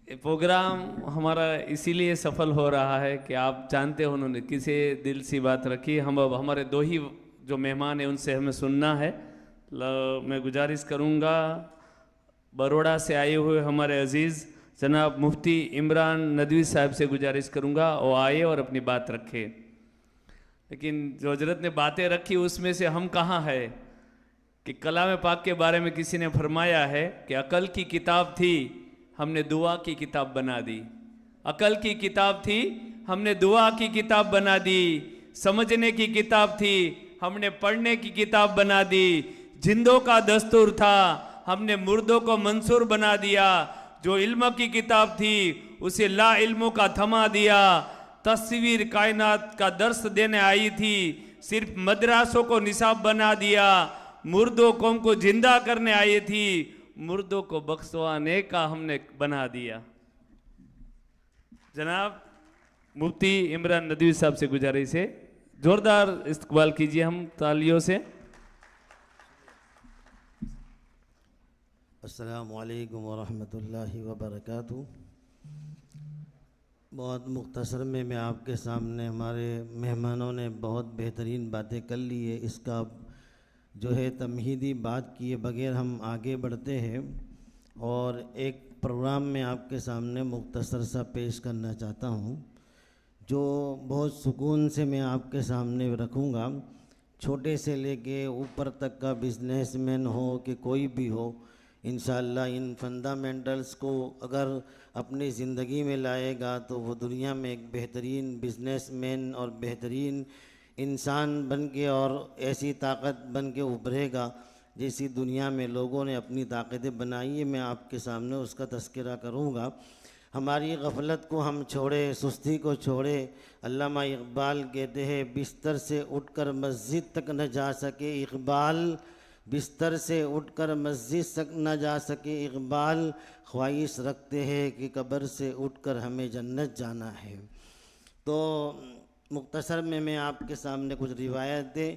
ये प्रोग्राम हमारा इसीलिए सफल हो रहा है कि आप जानते हो उन्होंने किसे दिल सी बात रखी। हम अब हमारे दो ही जो मेहमान हैं उनसे हमें सुनना है। मैं गुजारिश करूंगा बरोड़ा से आए हुए हमारे अजीज़ जनाब मुफ्ती इमरान नदवी साहब से गुजारिश करूंगा वो आए और अपनी बात रखे। लेकिन जो हजरत ने बातें रखी उसमें से हम कहाँ है कि कलाम पाक के बारे में किसी ने फरमाया है कि अकल की किताब थी हमने दुआ की किताब बना दी। अकल की किताब थी हमने दुआ की किताब बना दी। समझने की किताब थी हमने पढ़ने की किताब बना दी। जिंदों का दस्तूर था हमने मुर्दों को मंसूर बना दिया। जो इल्म की किताब थी उसे ला इल्मों का थमा दिया। तस्वीर कायनात का दर्स देने आई थी सिर्फ मदरसों को निसाब बना दिया। मुर्दों कौम को जिंदा करने आई थी मुर्दों को बख्शवाने का हमने बना दिया। जनाब मुफ्ती इमरान नदवी साहब से गुजारिश है जोरदार इस्तकबाल कीजिए हम तालियों से। अस्सलामु अलैकुम वरहमतुल्लाहि वबरकातुहू। बहुत मुख्तसर में मैं आपके सामने हमारे मेहमानों ने बहुत बेहतरीन बातें कर ली है। इसका जो है तमहीदी बात किए बगैर हम आगे बढ़ते हैं और एक प्रोग्राम में आपके सामने मुख्तसर सा पेश करना चाहता हूँ जो बहुत सुकून से मैं आपके सामने रखूँगा। छोटे से लेके ऊपर तक का बिजनेसमैन हो कि कोई भी हो, इंशाअल्लाह इन फंडामेंटल्स को अगर अपनी ज़िंदगी में लाएगा तो वो दुनिया में एक बेहतरीन बिजनेसमैन और बेहतरीन इंसान बन के और ऐसी ताकत बन के उभरेगा जैसी दुनिया में लोगों ने अपनी ताकतें बनाई है। मैं आपके सामने उसका तज़किरा करूँगा। हमारी गफलत को हम छोड़े, सुस्ती को छोड़े। अल्लामा इकबाल कहते हैं बिस्तर से उठकर मस्जिद तक न जा सके इकबाल, बिस्तर से उठकर मस्जिद तक न जा सके इकबाल, ख्वाहिश रखते हैं कि कब्र से उठकर हमें जन्नत जाना है। तो मुख्तसर में मैं आपके सामने कुछ रिवायतें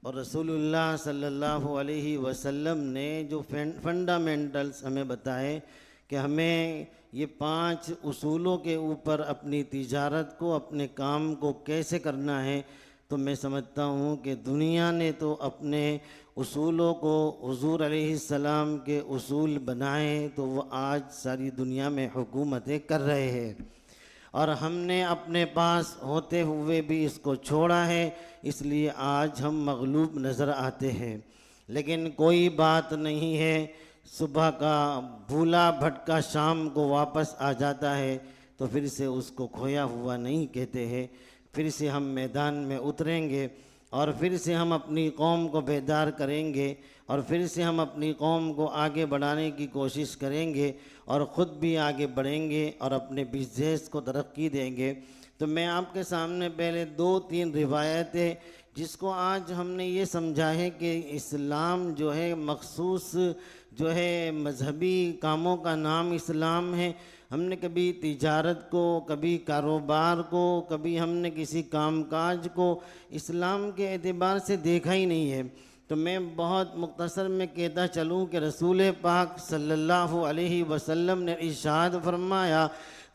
और रसूलुल्लाह सल्लल्लाहु अलैहि वसल्लम ने जो फंडामेंटल्स हमें बताए कि हमें ये 5 उसूलों के ऊपर अपनी तिजारत को, अपने काम को कैसे करना है, तो मैं समझता हूँ कि दुनिया ने तो अपने उसूलों को हुज़ूर अलैहिस्सलाम के उसूल बनाए तो वो आज सारी दुनिया में हुकूमतें कर रहे हैं और हमने अपने पास होते हुए भी इसको छोड़ा है, इसलिए आज हम मगलूब नज़र आते हैं। लेकिन कोई बात नहीं है, सुबह का भूला भटका शाम को वापस आ जाता है तो फिर से उसको खोया हुआ नहीं कहते हैं। फिर से हम मैदान में उतरेंगे और फिर से हम अपनी कौम को बेदार करेंगे और फिर से हम अपनी कौम को आगे बढ़ाने की कोशिश करेंगे और ख़ुद भी आगे बढ़ेंगे और अपने बिजनेस को तरक्की देंगे। तो मैं आपके सामने पहले 2-3 रिवायतें जिसको आज हमने ये समझा है कि इस्लाम जो है मखसूस जो है मजहबी कामों का नाम इस्लाम है। हमने कभी तिजारत को, कभी कारोबार को, कभी हमने किसी कामकाज को इस्लाम के एतबार से देखा ही नहीं है। तो मैं बहुत मुख्तसर में कहता चलूँ कि रसूल पाक सल्लल्लाहु अलैहि वसल्लम ने इरशाद फरमाया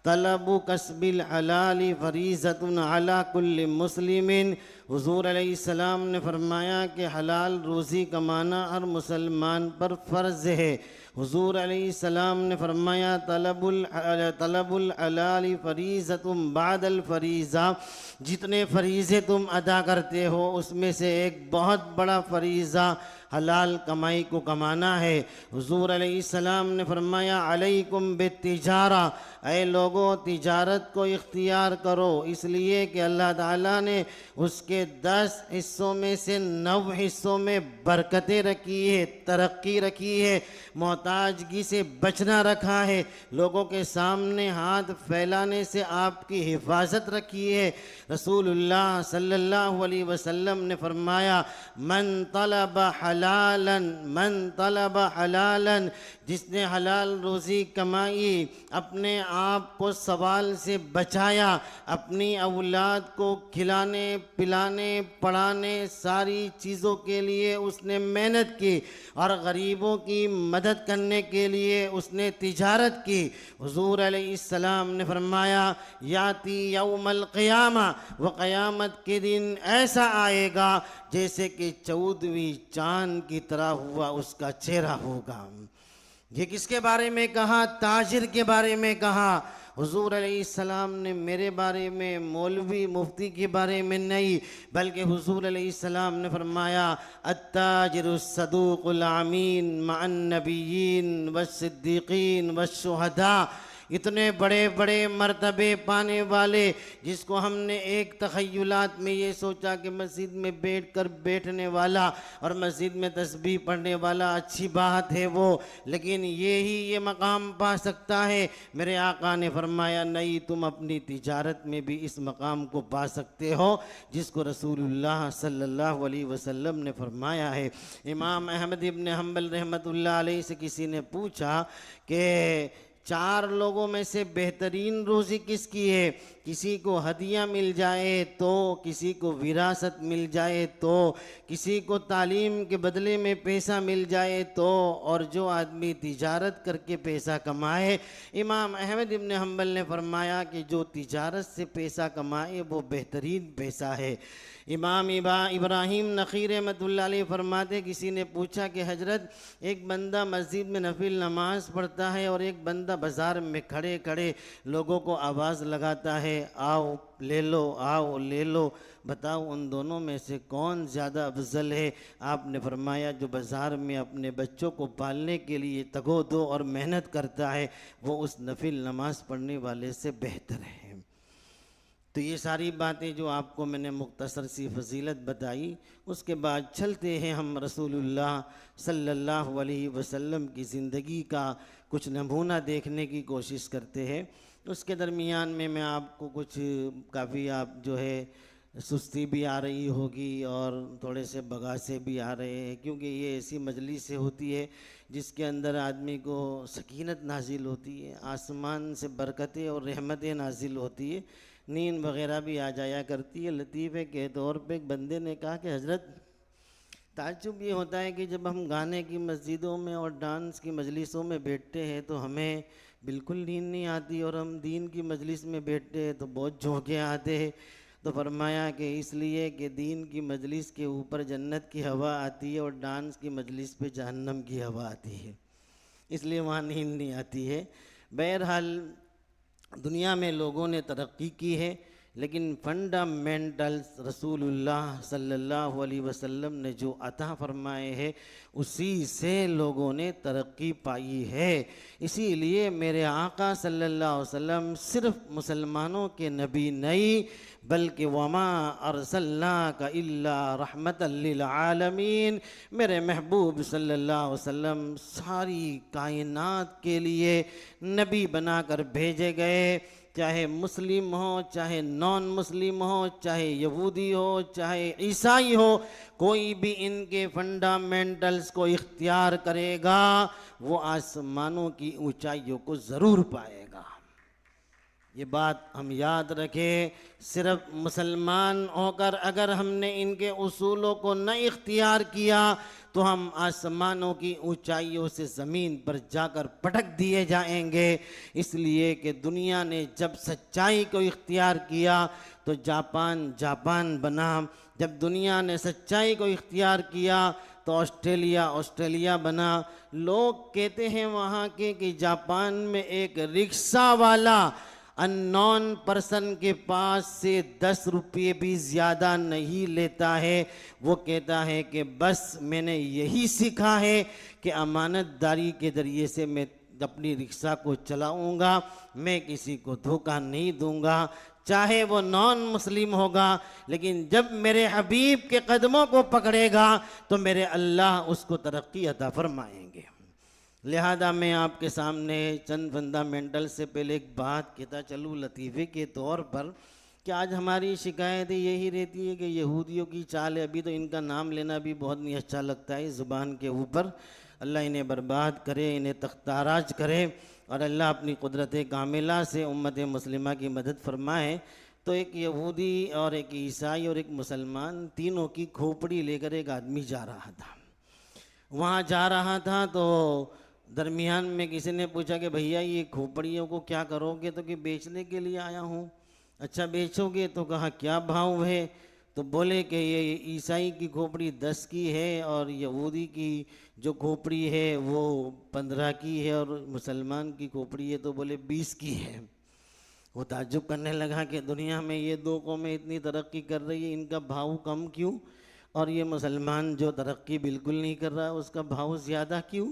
तलबु कसबिल हलाली फरीज़तुन अला कुल्ली मुस्लिमिन। हुज़ूर अलैहिस्सलाम ने फरमाया कि हलाल रोज़ी कमाना हर मुसलमान पर फ़र्ज़ है। हुज़ूर अलैहिस्सलाम ने फरमाया तलबुल हलाली फरीज़तुन बादल फ़रीज़ा, जितने फ़रीज़े तुम अदा करते हो उसमें से एक बहुत बड़ा फ़रीज़ा हलाल कमाई को कमाना है। हुज़ूर अलैहिस्सलाम ने फरमाया अलैकुम बित्तिजारा, ऐ लोगों तिजारत को इख्तियार करो, इसलिए कि अल्लाह ताला ने उसके 10 हिस्सों में से 9 हिस्सों में बरकतें रखी है, तरक्की रखी है, मोहताजगी से बचना रखा है, लोगों के सामने हाथ फैलाने से आपकी हिफाजत रखी है। रसूलुल्लाह सल्लल्लाहु अलैहि वसल्लम ने फरमाया मन तलब हलालन, जिसने हलाल रोज़ी कमाई, अपने आप को सवाल से बचाया, अपनी औलाद को खिलाने पिलाने खाने पढ़ाने सारी चीज़ों के लिए उसने मेहनत की और गरीबों की मदद करने के लिए उसने तिजारत की। हुजूर अलैहिस्सलाम ने फरमाया याती यौमल क़ियामा, वह क़यामत के दिन ऐसा आएगा जैसे कि 14वीं चाँद की तरह हुआ उसका चेहरा होगा। ये किसके बारे में कहा? ताजिर के बारे में कहा। हुजूर अलैहिस्सलाम ने मेरे बारे में, मौलवी मुफ्ती के बारे में नहीं, बल्कि हुजूर अलैहिस्सलाम ने फरमाया अत्ताजिरुस सदूकुल अमीन मअन नबिय्यीन वस्सिद्दीकीन वश्शुहदा। इतने बड़े बड़े मर्तबे पाने वाले, जिसको हमने एक तख़य्युलात में ये सोचा कि मस्जिद में बैठने वाला और मस्जिद में तस्बीह पढ़ने वाला अच्छी बात है वो, लेकिन ये मकाम पा सकता है। मेरे आका ने फरमाया नहीं, तुम अपनी तिजारत में भी इस मकाम को पा सकते हो जिसको रसूलुल्लाह सल्लल्लाहु अलैहि वसल्लम ने फरमाया है। इमाम अहमद इब्न हम्बल रहमतुल्लाह अलैहि से किसी ने पूछा कि 4 लोगों में से बेहतरीन रोज़ी किसकी है? किसी को हदिया मिल जाए तो, किसी को विरासत मिल जाए तो, किसी को तालीम के बदले में पैसा मिल जाए तो, और जो आदमी तिजारत करके पैसा कमाए। इमाम अहमद इब्न हम्बल ने फरमाया कि जो तिजारत से पैसा कमाए वो बेहतरीन पैसा है। इमाम इब्राहिम नक़ी रहमतुल्लाह अलैह फरमाते, किसी ने पूछा कि हजरत, एक बंदा मस्जिद में नफिल नमाज पढ़ता है और एक बंदा बाज़ार में खड़े खड़े लोगों को आवाज़ लगाता है आओ ले लो, आओ ले लो, बताओ उन दोनों में से कौन ज़्यादा अफजल है? आपने फरमाया जो बाज़ार में अपने बच्चों को पालने के लिए तगो दो और मेहनत करता है वो उस नफिल नमाज पढ़ने वाले से बेहतर है। तो ये सारी बातें जो आपको मैंने मुख्तसर सी फजीलत बताई, उसके बाद चलते हैं हम रसूलुल्लाह सल्लल्लाहु अलैहि वसल्लम की ज़िंदगी का कुछ नमूना देखने की कोशिश करते हैं। उसके दरमियान में मैं आपको कुछ काफ़ी आप जो है सुस्ती भी आ रही होगी और थोड़े से बगासे भी आ रहे हैं, क्योंकि ये ऐसी मजलिस से होती है जिसके अंदर आदमी को सकीनत नाजिल होती है, आसमान से बरकतें और रहमतें नाजिल होती है, नींद वगैरह भी आ जाया करती है। लतीफ़े के तौर पे एक बंदे ने कहा कि हज़रत, ताज्जुब ये होता है कि जब हम गाने की मस्जिदों में और डांस की मजलिसों में बैठते हैं तो हमें बिल्कुल नींद नहीं आती, और हम दीन की मजलिस में बैठते हैं तो बहुत झोंके आते हैं। तो फरमाया कि इसलिए कि दीन की मजलिस के ऊपर जन्नत की हवा आती है और डांस की मजलिस पे जहन्नम की हवा आती है, इसलिए वहाँ नींद नहीं आती है। बहरहाल दुनिया में लोगों ने तरक्की की है, लेकिन फंडामेंटल्स रसूलुल्लाह सल्लल्लाहु अलैहि वसल्लम ने जो अता फरमाए हैं उसी से लोगों ने तरक्की पाई है। इसीलिए मेरे आका सल्लल्लाहु अलैहि वसल्लम सिर्फ मुसलमानों के नबी नहीं, बल्कि वमा अरसलनाका इल्ला रहमतल लिल आलमीन, मेरे महबूब सल्लल्लाहु अलैहि वसल्लम सारी कायनात के लिए नबी बनाकर भेजे गए। चाहे मुस्लिम हो, चाहे नॉन मुस्लिम हो, चाहे यहूदी हो, चाहे ईसाई हो, कोई भी इनके फंडामेंटल्स को इख्तियार करेगा वो आसमानों की ऊंचाइयों को ज़रूर पाएगा। ये बात हम याद रखें। सिर्फ मुसलमान होकर अगर हमने इनके उसूलों को न इख्तियार किया तो हम आसमानों की ऊंचाइयों से ज़मीन पर जाकर पटक दिए जाएंगे। इसलिए कि दुनिया ने जब सच्चाई को इख्तियार किया तो जापान बना, जब दुनिया ने सच्चाई को इख्तियार किया तो ऑस्ट्रेलिया बना। लोग कहते हैं वहाँ के कि जापान में एक रिक्शा वाला अननोन पर्सन के पास से 10 रुपये भी ज़्यादा नहीं लेता है। वो कहता है कि बस मैंने यही सीखा है कि अमानतदारी के ज़रिए से मैं अपनी रिक्शा को चलाऊँगा, मैं किसी को धोखा नहीं दूँगा, चाहे वो नॉन मुस्लिम होगा, लेकिन जब मेरे हबीब के कदमों को पकड़ेगा तो मेरे अल्लाह उसको तरक्की अता फरमाएंगे। लिहाजा मैं आपके सामने चंद फंडामेंटल से पहले एक बात कहता चलूँ लतीफ़े के तौर पर कि आज हमारी शिकायत यही रहती है कि यहूदियों की चाल है। अभी तो इनका नाम लेना भी बहुत नहीं अच्छा लगता है ज़ुबान के ऊपर। अल्लाह इन्हें बर्बाद करे, इन्हें तख्ताराज करे और अल्लाह अपनी कुदरत कामिला से उम्मत मुस्लिमा की मदद फरमाए। तो एक यहूदी और एक ईसाई और एक मुसलमान, तीनों की खोपड़ी लेकर एक आदमी जा रहा था। वहाँ जा रहा था तो दरमियान में किसी ने पूछा कि भैया ये खोपड़ियों को क्या करोगे? तो कि बेचने के लिए आया हूँ। अच्छा बेचोगे? तो कहा क्या भाव है? तो बोले कि ये ईसाई की खोपड़ी 10 की है और यहूदी की जो खोपड़ी है वो 15 की है और मुसलमान की खोपड़ी है तो बोले 20 की है। वो ताज्जुब करने लगा कि दुनिया में ये दो कौमें इतनी तरक्की कर रही है, इनका भाव कम क्यों, और ये मुसलमान जो तरक्की बिल्कुल नहीं कर रहा उसका भाव ज़्यादा क्यों?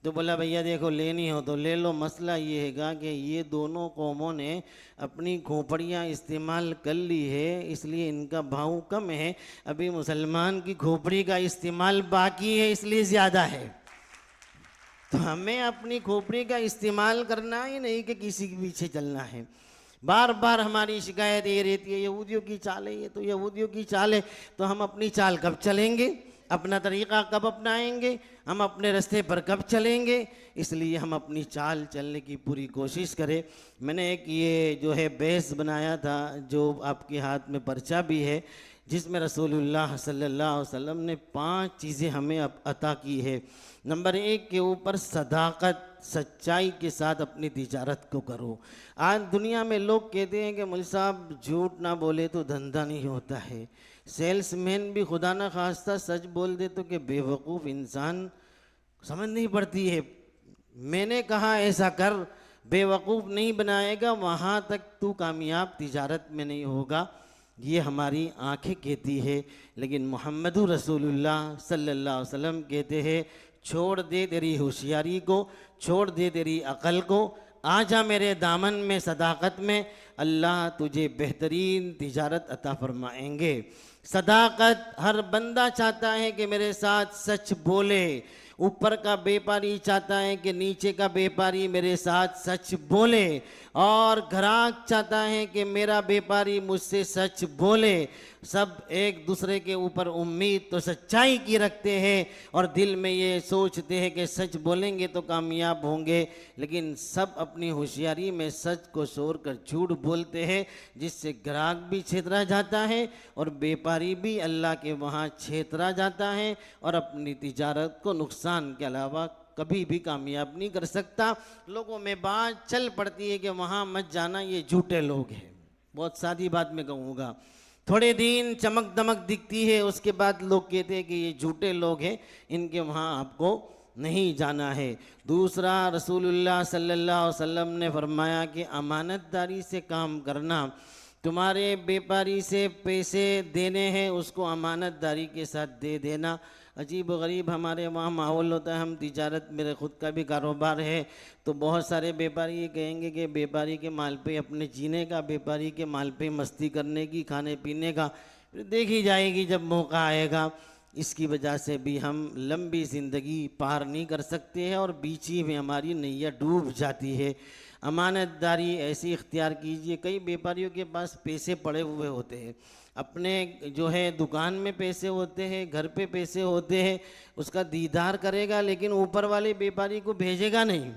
तो बोला भैया देखो लेनी हो तो ले लो, मसला ये हैगा कि ये दोनों कौमों ने अपनी खोपड़ियाँ इस्तेमाल कर ली है इसलिए इनका भाव कम है, अभी मुसलमान की खोपड़ी का इस्तेमाल बाकी है इसलिए ज़्यादा है। तो हमें अपनी खोपड़ी का इस्तेमाल करना ही नहीं कि किसी के पीछे चलना है। बार बार हमारी शिकायत ये रहती है यहूदियों की चाल है, ये तो यहूदियों की चाल है। तो हम अपनी चाल कब चलेंगे, अपना तरीक़ा कब अपनाएंगे, हम अपने रास्ते पर कब चलेंगे? इसलिए हम अपनी चाल चलने की पूरी कोशिश करें। मैंने एक ये जो है बेस बनाया था जो आपके हाथ में पर्चा भी है, जिसमें रसूलुल्लाह सल्लल्लाहु अलैहि वसल्लम ने 5 चीज़ें हमें अता की है। नंबर 1 के ऊपर सदाकत, सच्चाई के साथ अपनी तिजारत को करो। आज दुनिया में लोग कहते हैं कि मौलवी साहब झूठ ना बोले तो धंधा नहीं होता है, सेल्समैन भी खुदा ना खास्ता सच बोल दे तो कि बेवकूफ़ इंसान समझ नहीं पड़ती है। मैंने कहा ऐसा कर, बेवकूफ़ नहीं बनाएगा वहाँ तक तू कामयाब तिजारत में नहीं होगा, ये हमारी आंखें कहती है। लेकिन मुहम्मदुर रसूलुल्लाह सल्लल्लाहु अलैहि वसल्लम कहते हैं छोड़ दे तेरी होशियारी को, छोड़ दे तेरी अक़ल को, आ जा मेरे दामन में सदाकत में, अल्लाह तुझे बेहतरीन तिजारत अता फरमाएंगे। सदाकत, हर बंदा चाहता है कि मेरे साथ सच बोले, ऊपर का व्यापारी चाहता है कि नीचे का व्यापारी मेरे साथ सच बोले, और ग्राहक चाहता है कि मेरा व्यापारी मुझसे सच बोले। सब एक दूसरे के ऊपर उम्मीद तो सच्चाई की रखते हैं और दिल में ये सोचते हैं कि सच बोलेंगे तो कामयाब होंगे, लेकिन सब अपनी होशियारी में सच को छोड़ कर झूठ बोलते हैं, जिससे ग्राहक भी छेतरा जाता है और व्यापारी भी अल्लाह के वहाँ छेतरा जाता है और अपनी तिजारत को नुकसान के अलावा कभी भी कामयाब नहीं कर सकता। लोगों में बात चल पड़ती है कि वहाँ मत जाना, ये झूठे लोग हैं। बहुत सादी बात मैं कहूँगा, थोड़े दिन चमक दमक दिखती है, उसके बाद लोग कहते हैं कि ये झूठे लोग हैं, इनके वहाँ आपको नहीं जाना है। दूसरा, रसूलुल्लाह सल्लल्लाहु अलैहि वसल्लम ने फरमाया कि अमानतदारी से काम करना, तुम्हारे व्यापारी से पैसे देने हैं उसको अमानतदारी के साथ दे देना। अजीब व गरीब हमारे वहाँ माहौल होता है, हम तिजारत, मेरे ख़ुद का भी कारोबार है, तो बहुत सारे व्यापारी ये कहेंगे कि व्यापारी के माल पे अपने जीने का, व्यापारी के माल पे मस्ती करने की, खाने पीने का, फिर देखी जाएगी जब मौका आएगा। इसकी वजह से भी हम लंबी ज़िंदगी पार नहीं कर सकते हैं और बीच ही में हमारी नैया डूब जाती है। अमानतदारी ऐसी इख्तियार कीजिए। कई व्यापारियों के पास पैसे पड़े हुए होते हैं, अपने जो है दुकान में पैसे होते हैं, घर पे पैसे होते हैं, उसका दीदार करेगा लेकिन ऊपर वाले व्यापारी को भेजेगा नहीं।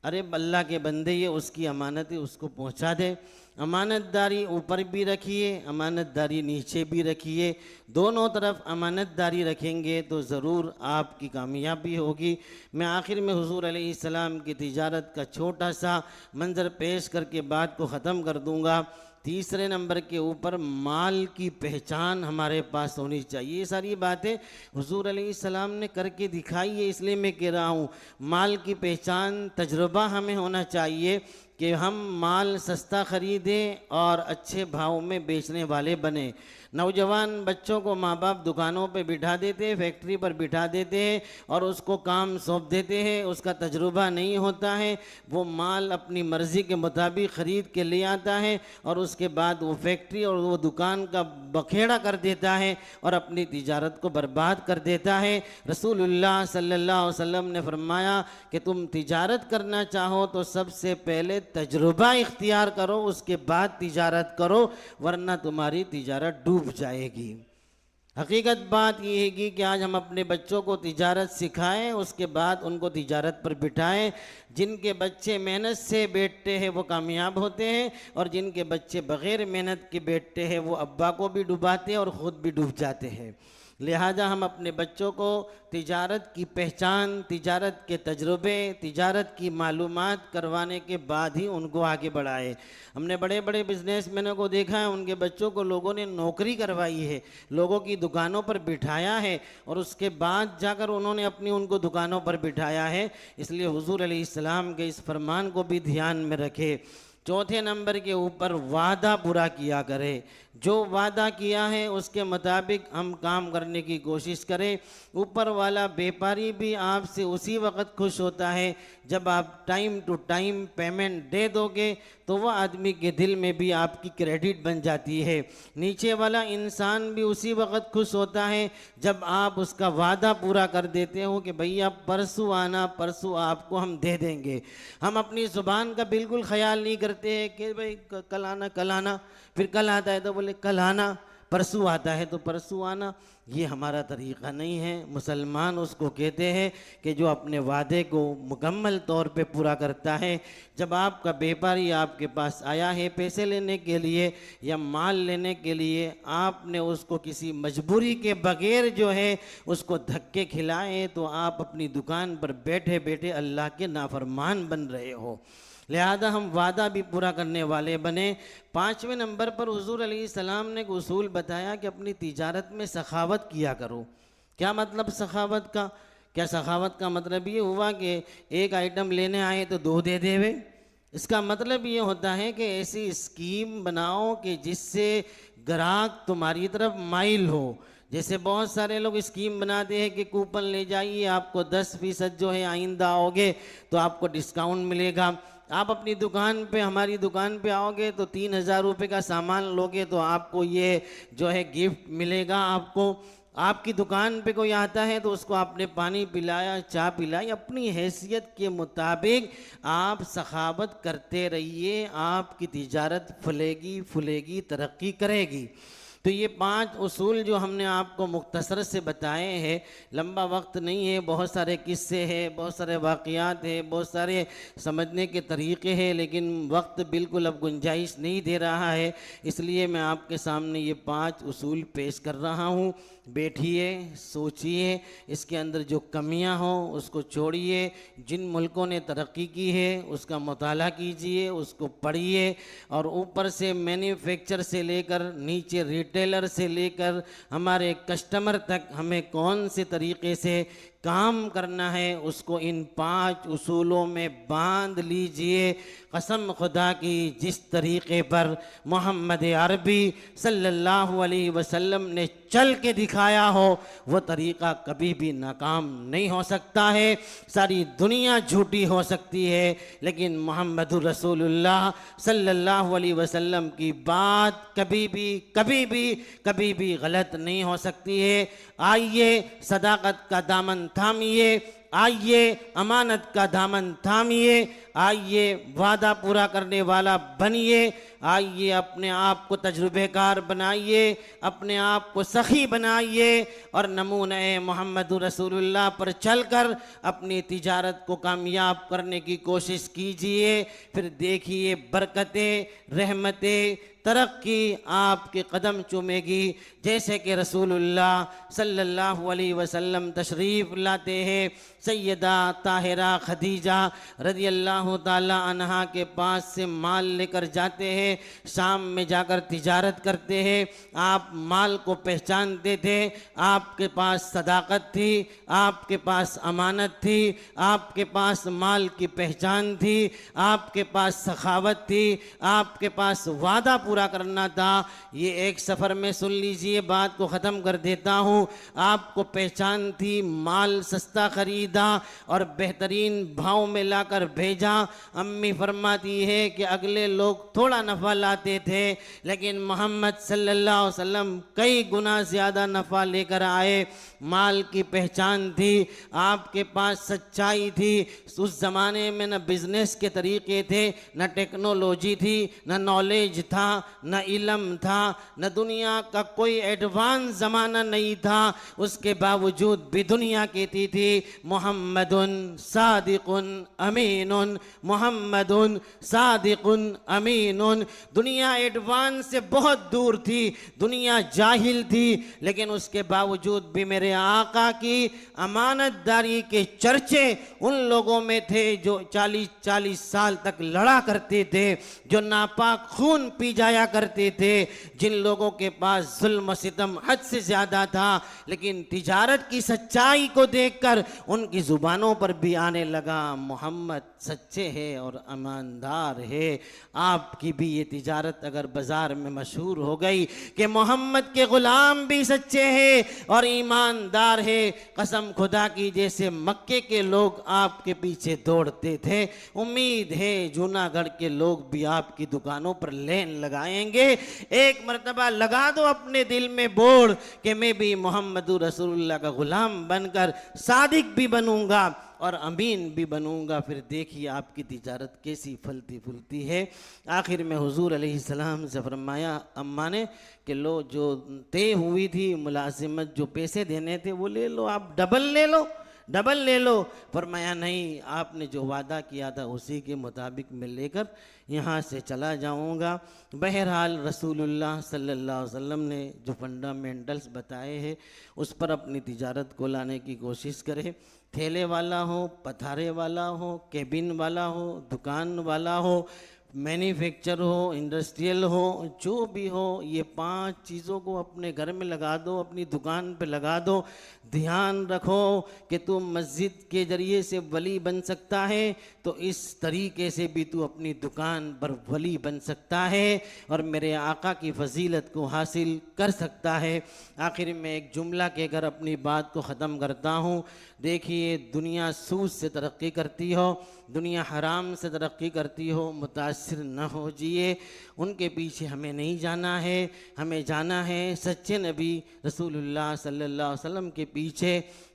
अरे अल्लाह के बंदे, ये उसकी अमानत है, उसको पहुंचा दे। अमानतदारी ऊपर भी रखिए, अमानतदारी नीचे भी रखिए, दोनों तरफ अमानतदारी रखेंगे तो ज़रूर आपकी कामयाबी होगी। मैं आखिर में हुजूर अलैहिस्सलाम की तिजारत का छोटा सा मंजर पेश करके बात को ख़त्म कर दूंगा। तीसरे नंबर के ऊपर माल की पहचान हमारे पास होनी चाहिए। ये सारी बातें हुजूर अलैहिस्सलाम ने करके दिखाई है, इसलिए मैं कह रहा हूँ माल की पहचान, तजुर्बा हमें होना चाहिए कि हम माल सस्ता ख़रीदें और अच्छे भाव में बेचने वाले बने। नौजवान बच्चों को माँ बाप दुकानों पे बिठा देते हैं, फैक्ट्री पर बिठा देते हैं और उसको काम सौंप देते हैं, उसका तजुर्बा नहीं होता है, वो माल अपनी मर्ज़ी के मुताबिक ख़रीद के ले आता है और उसके बाद वो फैक्ट्री और वो दुकान का बखेड़ा कर देता है और अपनी तिजारत को बर्बाद कर देता है। रसूलुल्लाह सल्लल्लाहु अलैहि वसल्लम ने फरमाया कि तुम तिजारत करना चाहो तो सबसे पहले तजुर्बा इख्तियार करो, उसके बाद तिजारत करो, वरना तुम्हारी तिजारत डूब जाएगी। हकीकत बात यह है कि आज हम अपने बच्चों को तिजारत सिखाएं, उसके बाद उनको तिजारत पर बिठाएं। जिनके बच्चे मेहनत से बैठते हैं वो कामयाब होते हैं, और जिनके बच्चे बग़ैर मेहनत के बैठते हैं वो अब्बा को भी डुबाते हैं और ख़ुद भी डूब जाते हैं। लिहाजा हम अपने बच्चों को तिजारत की पहचान, तिजारत के तजुर्बे, तिजारत की मालूमात करवाने के बाद ही उनको आगे बढ़ाए। हमने बड़े बड़े बिजनेसमैनों को देखा है, उनके बच्चों को लोगों ने नौकरी करवाई है, लोगों की दुकानों पर बिठाया है, और उसके बाद जाकर उन्होंने अपनी उनको दुकानों पर बिठाया है। इसलिए हुजूर अलैहिस्सलाम के इस फरमान को भी ध्यान में रखे। चौथे नंबर के ऊपर वादा पूरा किया करे। जो वादा किया है उसके मुताबिक हम काम करने की कोशिश करें। ऊपर वाला व्यापारी भी आपसे उसी वक्त खुश होता है जब आप टाइम टू टाइम पेमेंट दे दोगे, तो वह आदमी के दिल में भी आपकी क्रेडिट बन जाती है। नीचे वाला इंसान भी उसी वक्त खुश होता है जब आप उसका वादा पूरा कर देते हो कि भैया परसों आना, परसों आपको हम दे देंगे। हम अपनी ज़ुबान का बिल्कुल ख्याल नहीं करते हैं कि भाई कल आना, कल आना, फिर कल आता है तो बोले कल आना, परसों आता है तो परसों आना। ये हमारा तरीक़ा नहीं है। मुसलमान उसको कहते हैं कि जो अपने वादे को मुकम्मल तौर पे पूरा करता है। जब आपका व्यापारी आपके पास आया है पैसे लेने के लिए या माल लेने के लिए, आपने उसको किसी मजबूरी के बगैर जो है उसको धक्के खिलाए, तो आप अपनी दुकान पर बैठे बैठे अल्लाह के नाफरमान बन रहे हो। लिहाजा हम वादा भी पूरा करने वाले बने। 5वें नंबर पर हुजूर अलैहिस्सलाम ने एक उसूल बताया कि अपनी तिजारत में सखावत किया करो। क्या मतलब सखावत का? क्या सखावत का मतलब ये हुआ कि एक आइटम लेने आए तो 2 दे देवे? इसका मतलब ये होता है कि ऐसी स्कीम बनाओ कि जिससे ग्राहक तुम्हारी तरफ माइल हो। जैसे बहुत सारे लोग स्कीम बनाते हैं कि कूपन ले जाइए, आपको 10% जो है आइंदा आओगे तो आपको डिस्काउंट मिलेगा। आप अपनी दुकान पे, हमारी दुकान पे आओगे तो 3000 रुपये का सामान लोगे तो आपको ये जो है गिफ्ट मिलेगा। आपकी दुकान पे कोई आता है तो उसको आपने पानी पिलाया, चाय पिलाई, अपनी हैसियत के मुताबिक आप सखावत करते रहिए। आपकी तिजारत फलेगी, फूलेगी, तरक्की करेगी। तो ये 5 उसूल जो हमने आपको मुख्तसर से बताए हैं, लंबा वक्त नहीं है, बहुत सारे किस्से हैं, बहुत सारे वाक़यात हैं, बहुत सारे समझने के तरीक़े हैं, लेकिन वक्त बिल्कुल अब गुंजाइश नहीं दे रहा है। इसलिए मैं आपके सामने ये 5 उसूल पेश कर रहा हूँ। बैठिए, सोचिए, इसके अंदर जो कमियां हों उसको छोड़िए। जिन मुल्कों ने तरक्की की है उसका मुताला कीजिए, उसको पढ़िए, और ऊपर से मैन्युफैक्चर से लेकर नीचे रिटेलर से लेकर हमारे कस्टमर तक हमें कौन से तरीक़े से काम करना है उसको इन 5 उसूलों में बांध लीजिए। कसम खुदा की, जिस तरीक़े पर मोहम्मद अरबी सल्लल्लाहु अलैहि वसल्लम ने चल के दिखाया हो वो तरीक़ा कभी भी नाकाम नहीं हो सकता है। सारी दुनिया झूठी हो सकती है, लेकिन मोहम्मद रसूलुल्लाह सल्लल्लाहु अलैहि वसल्लम की बात कभी भी गलत नहीं हो सकती है। आइए सदाकत का दामन थामिए, आइए अमानत का दामन थामिए, आइए वादा पूरा करने वाला बनिए, आइए अपने आप को तजुर्बेकार बनाइए, अपने आप को सखी बनाइए, और नमूने मोहम्मद रसूलुल्लाह पर चलकर अपनी तिजारत को कामयाब करने की कोशिश कीजिए। फिर देखिए बरकतें, रहमतें, तरक्की आपके कदम चूमेगी। जैसे कि रसूलुल्लाह सल्लल्लाहु अलैहि वसल्लम तशरीफ़ लाते हैं, सैयदा ताहिरा खदीजा रज़ियल्लाहु ताला अन्हा के पास से माल लेकर जाते हैं, शाम में जाकर तिजारत करते हैं। आप माल को पहचानते थे, आपके पास सदाकत थी, आपके पास अमानत थी, आपके पास माल की पहचान थी, आपके पास सखावत थी, आपके पास वादा पूरा करना था। ये एक सफ़र में सुन लीजिए, बात को ख़त्म कर देता हूँ। आपको पहचान थी, माल सस्ता ख़रीदा और बेहतरीन भाव में लाकर भेजा। अम्मी फरमाती है कि अगले लोग थोड़ा नफ़ा लाते थे, लेकिन मोहम्मद सल्लल्लाहु अलैहि वसल्लम कई गुना ज़्यादा नफ़ा लेकर आए। माल की पहचान थी, आपके पास सच्चाई थी। उस ज़माने में न बिज़नेस के तरीक़े थे, न टेक्नोलॉजी थी, न नॉलेज था, न इल्म था, न दुनिया का कोई एडवांस ज़माना नहीं था, उसके बावजूद भी दुनिया कहती थी मोहम्मदुन सादिकुन अमीनुन, मोहम्मदुन सादिकुन अमीनुन। दुनिया एडवांस से बहुत दूर थी, दुनिया जाहिल थी, लेकिन उसके बावजूद भी मेरे आका की अमानतदारी के चर्चे उन लोगों में थे जो 40-40 साल तक लड़ा करते थे, जो नापाक खून पी जाया करते थे, जिन लोगों के पास जुल्म सितम हद से ज्यादा था, लेकिन तिजारत की सच्चाई को देखकर उनकी जुबानों पर भी आने लगा मोहम्मद सच्चे हैं और ईमानदार है। आपकी भी ये तिजारत अगर बाजार में मशहूर हो गई कि मोहम्मद के गुलाम भी सच्चे हैं और ईमानदार है, कसम खुदा की जैसे मक्के के लोग आपके पीछे दौड़ते थे, उम्मीद है जूनागढ़ के लोग भी आपकी दुकानों पर लेन लगाएंगे। एक मर्तबा लगा दो अपने दिल में बोर्ड कि मैं भी मोहम्मद रसूलुल्लाह का गुलाम बनकर सादिक भी बनूंगा और अमीन भी बनूंगा, फिर देखिए आपकी तिजारत कैसी फलती फूलती है। आखिर में हुजूर अलैहिस्सलाम से फरमाया अम्मा ने कि लो जो तय हुई थी मुलाजिमत, जो पैसे देने थे वो ले लो, आप डबल ले लो, डबल ले लो। फरमाया नहीं, आपने जो वादा किया था उसी के मुताबिक मैं लेकर यहाँ से चला जाऊँगा। बहरहाल रसूलुल्लाह सल्लल्लाहु अलैहि वसल्लम ने जो फंडामेंटल्स बताए हैं उस पर अपनी तिजारत को लाने की कोशिश करें। ठेले वाला हो, पथारे वाला हो, केबिन वाला हो, दुकान वाला हो, मैन्युफैक्चर हो, इंडस्ट्रियल हो, जो भी हो, ये 5 चीज़ों को अपने घर में लगा दो, अपनी दुकान पे लगा दो। ध्यान रखो कि तू मस्जिद के ज़रिए से वली बन सकता है, तो इस तरीके से भी तू अपनी दुकान पर वली बन सकता है और मेरे आका की फजीलत को हासिल कर सकता है। आखिर में एक जुमला कहकर अपनी बात को ख़त्म करता हूँ। देखिए, दुनिया सूद से तरक्की करती हो, दुनिया हराम से तरक्की करती हो, मुतासिर न हो जिए, उनके पीछे हमें नहीं जाना है। हमें जाना है सच्चे नबी रसूलुल्लाह सल्लल्लाहु अलैहि वसल्लम के पीछे।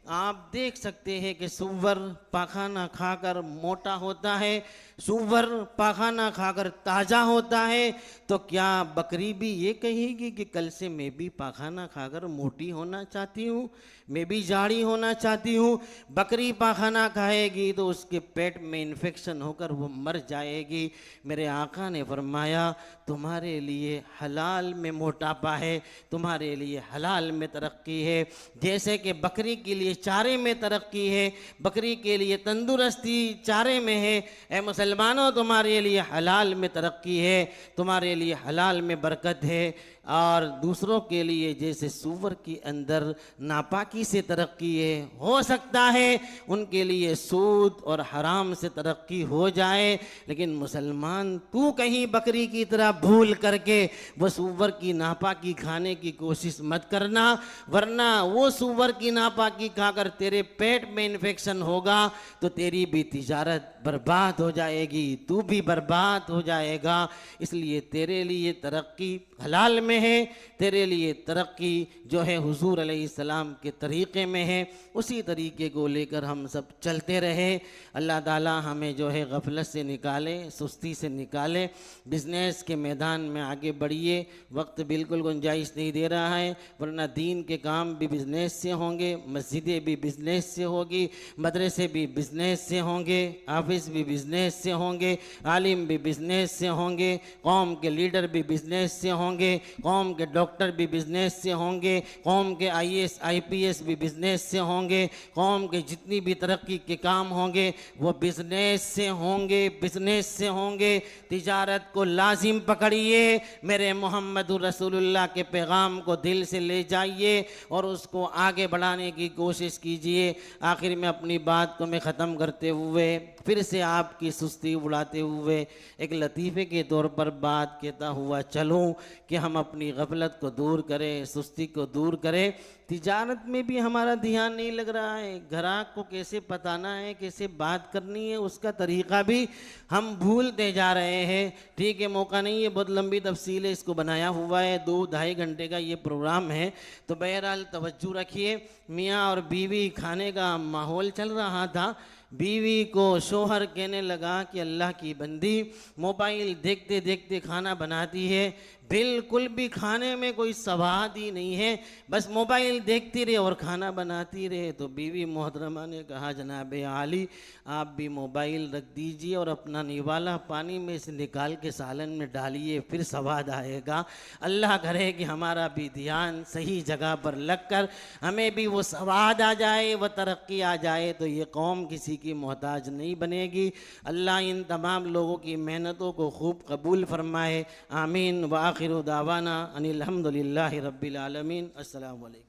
आप देख सकते हैं कि सूअर पाखाना खाकर मोटा होता है, सूअर पाखाना खाकर ताज़ा होता है, तो क्या बकरी भी ये कहेगी कि कल से मैं भी पाखाना खाकर मोटी होना चाहती हूँ, मैं भी जाड़ी होना चाहती हूँ? बकरी पाखाना खाएगी तो उसके पेट में इन्फेक्शन होकर वो मर जाएगी। मेरे आका ने फरमाया तुम्हारे लिए हलाल में मोटापा है, तुम्हारे लिए हलाल में तरक्की है। जैसे कि बकरी के लिए चारे में तरक्की है, बकरी के लिए तंदुरुस्ती चारे में है, ए मुसलमानों तुम्हारे लिए हलाल में तरक्की है, तुम्हारे लिए हलाल में बरकत है। और दूसरों के लिए जैसे सूअर के अंदर नापाकी से तरक्की है, हो सकता है उनके लिए सूद और हराम से तरक्की हो जाए, लेकिन मुसलमान तू कहीं बकरी की तरह भूल करके वो सूअर की नापाकी खाने की कोशिश मत करना, वरना वो सूअर की नापाकी खाकर तेरे पेट में इन्फेक्शन होगा तो तेरी भी तिजारत बर्बाद हो जाएगी, तू भी बर्बाद हो जाएगा। इसलिए तेरे लिए तरक्की हलाल में है, तेरे लिए तरक्की जो है हुजूर अलैहिस्सलाम के तरीक़े में है, उसी तरीक़े को लेकर हम सब चलते रहे। अल्लाह ताला हमें जो है गफलत से निकाले, सुस्ती से निकाले, बिज़नेस के मैदान में आगे बढ़िए। वक्त बिल्कुल गुंजाइश नहीं दे रहा है, वरना दीन के काम भी बिज़नेस से होंगे, मस्जिदें भी बिज़नेस से होगी, मदरसे भी बिज़नेस से होंगे, ऑफिस भी बिज़नेस से होंगे, आलिम भी बिज़नेस से होंगे, कौम के लीडर भी बिज़नेस से होंगे, कौम के डॉक्टर भी बिज़नेस से होंगे, कौम के IAS IPS भी बिज़नेस से होंगे, कौम के जितनी भी तरक्की के काम होंगे वो बिज़नेस से होंगे, बिज़नेस से होंगे। तिजारत को लाजिम पकड़िए, मेरे मोहम्मद रसूलुल्लाह के पैगाम को दिल से ले जाइए और उसको आगे बढ़ाने की कोशिश कीजिए। आखिर में अपनी बात को मैं ख़त्म करते हुए फिर से आपकी सुस्ती उड़ाते हुए एक लतीफ़े के तौर पर बात कहता हुआ चलूँ कि हम अपनी गफलत को दूर करें, सुस्ती को दूर करें। तिजारत में भी हमारा ध्यान नहीं लग रहा है, ग्राहक को कैसे बताना है, कैसे बात करनी है, उसका तरीक़ा भी हम भूलते जा रहे हैं। ठीक है, मौका नहीं है, बहुत लंबी तफसील है, इसको बनाया हुआ है, 2-2.5 घंटे का ये प्रोग्राम है, तो बहरहाल तवज्जो रखिए। मियाँ और बीवी खाने का माहौल चल रहा था, बीवी को शोहर कहने लगा कि अल्लाह की बंदी मोबाइल देखते देखते खाना बनाती है, बिल्कुल भी खाने में कोई स्वाद ही नहीं है, बस मोबाइल देखती रहे और खाना बनाती रहे। तो बीवी मोहतरमा ने कहा जनाब आली आप भी मोबाइल रख दीजिए और अपना निवाला पानी में से निकाल के सालन में डालिए, फिर स्वाद आएगा। अल्लाह करे कि हमारा भी ध्यान सही जगह पर लगकर हमें भी वो स्वाद आ जाए, वह तरक्की आ जाए, तो ये कौम किसी की मोहताज नहीं बनेगी। अल्लाह इन तमाम लोगों की मेहनतों को खूब कबूल फरमाए। आमीन व आखिरु दावाना अनिल हम्दुलिल्लाहि रब्बिल आलमीन। अस्सलामु अलैकुम।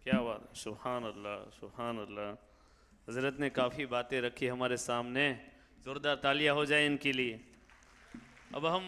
क्या बात, सुभान अल्लाह, सुभान अल्लाह। हज़रत ने काफ़ी बातें रखी हमारे सामने, ज़ोरदार तालियां हो जाए इनके लिए। अब हम